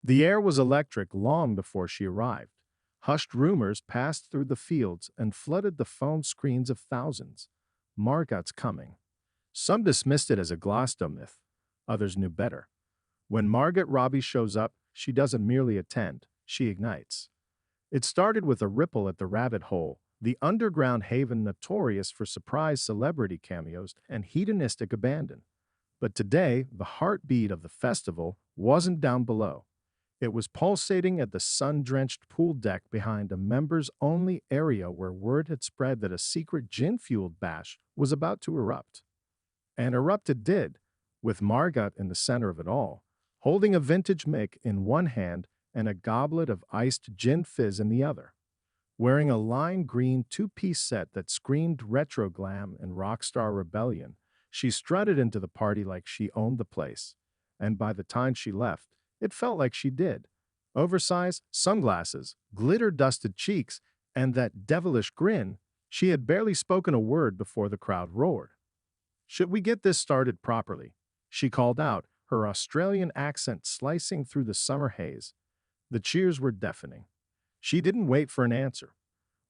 The air was electric long before she arrived. Hushed rumors passed through the fields and flooded the phone screens of thousands. Margot's coming. Some dismissed it as a Glastonbury myth. Others knew better. When Margot Robbie shows up, she doesn't merely attend, she ignites. It started with a ripple at the rabbit hole, the underground haven notorious for surprise celebrity cameos and hedonistic abandon. But today, the heartbeat of the festival wasn't down below. It was pulsating at the sun-drenched pool deck behind a members-only area where word had spread that a secret gin-fueled bash was about to erupt. And erupt it did, with Margot in the center of it all, holding a vintage Mick in one hand and a goblet of iced gin fizz in the other. Wearing a lime green two-piece set that screamed retro glam and rockstar rebellion, she strutted into the party like she owned the place. And by the time she left, it felt like she did. Oversized sunglasses, glitter-dusted cheeks, and that devilish grin, she had barely spoken a word before the crowd roared. "Should we get this started properly?" she called out, her Australian accent slicing through the summer haze. The cheers were deafening. She didn't wait for an answer.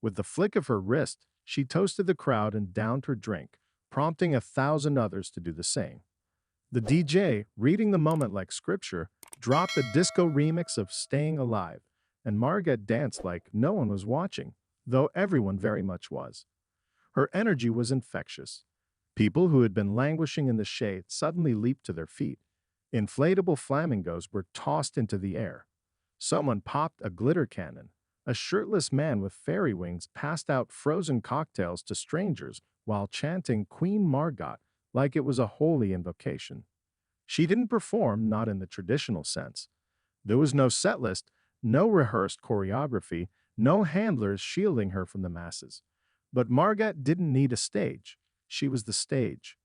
With the flick of her wrist, she toasted the crowd and downed her drink, prompting 1,000 others to do the same. The DJ, reading the moment like scripture, dropped a disco remix of Staying Alive, and Margot danced like no one was watching, though everyone very much was. Her energy was infectious. People who had been languishing in the shade suddenly leaped to their feet. Inflatable flamingos were tossed into the air. Someone popped a glitter cannon. A shirtless man with fairy wings passed out frozen cocktails to strangers while chanting Queen Margot like it was a holy invocation. She didn't perform, not in the traditional sense. There was no set list, no rehearsed choreography, no handlers shielding her from the masses. But Margot didn't need a stage. She was the stage.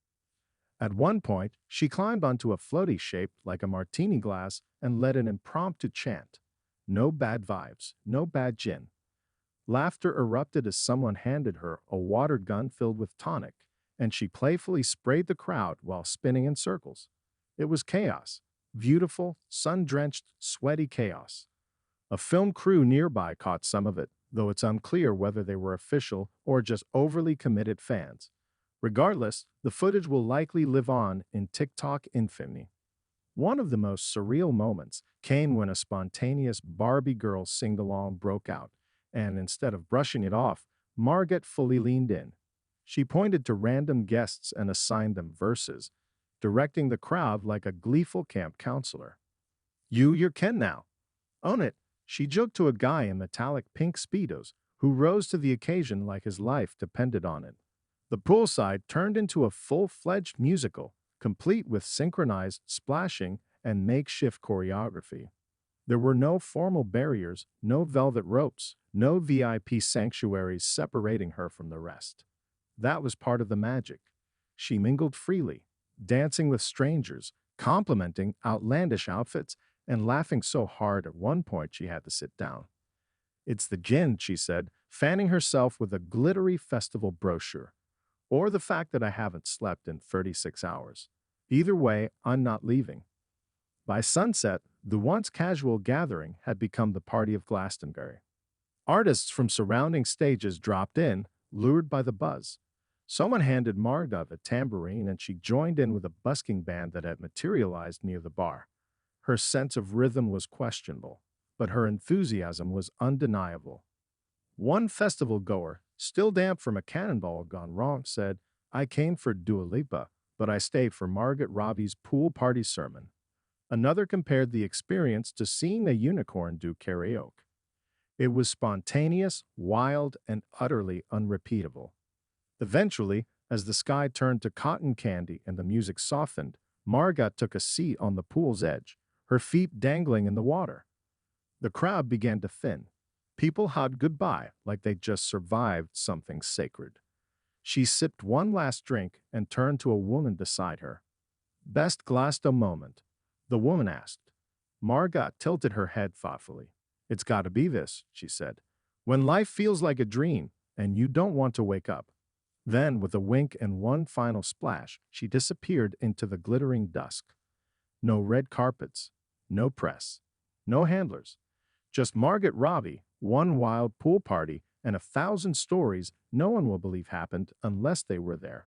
At one point, she climbed onto a floaty shaped like a martini glass and led an impromptu chant. No bad vibes, no bad gin. Laughter erupted as someone handed her a water gun filled with tonic, and she playfully sprayed the crowd while spinning in circles. It was chaos. Beautiful, sun-drenched, sweaty chaos. A film crew nearby caught some of it, though it's unclear whether they were official or just overly committed fans. Regardless, the footage will likely live on in TikTok infamy. One of the most surreal moments came when a spontaneous Barbie girl sing-along broke out, and instead of brushing it off, Margot fully leaned in. She pointed to random guests and assigned them verses, directing the crowd like a gleeful camp counselor. You're Ken now. Own it," she joked to a guy in metallic pink Speedos who rose to the occasion like his life depended on it. The poolside turned into a full-fledged musical, complete with synchronized splashing and makeshift choreography. There were no formal barriers, no velvet ropes, no VIP sanctuaries separating her from the rest. That was part of the magic. She mingled freely, dancing with strangers, complimenting outlandish outfits, and laughing so hard at one point she had to sit down. "It's the gin," she said, fanning herself with a glittery festival brochure. "Or the fact that I haven't slept in 36 hours. Either way, I'm not leaving." By sunset, the once casual gathering had become the party of Glastonbury. Artists from surrounding stages dropped in, lured by the buzz. Someone handed Margot a tambourine and she joined in with a busking band that had materialized near the bar. Her sense of rhythm was questionable, but her enthusiasm was undeniable. One festival goer, still damp from a cannonball gone wrong, said, "I came for Dua Lipa, but I stayed for Margot Robbie's pool party sermon." Another compared the experience to seeing a unicorn do karaoke. It was spontaneous, wild, and utterly unrepeatable. Eventually, as the sky turned to cotton candy and the music softened, Margot took a seat on the pool's edge, her feet dangling in the water. The crowd began to thin. People hugged goodbye like they'd just survived something sacred. She sipped one last drink and turned to a woman beside her. "Best Glasgow moment?" the woman asked. Margot tilted her head thoughtfully. "It's got to be this," she said. "When life feels like a dream and you don't want to wake up." Then, with a wink and one final splash, she disappeared into the glittering dusk. No red carpets, no press, No handlers. Just Margot Robbie, one wild pool party, and 1,000 stories no one will believe happened unless they were there.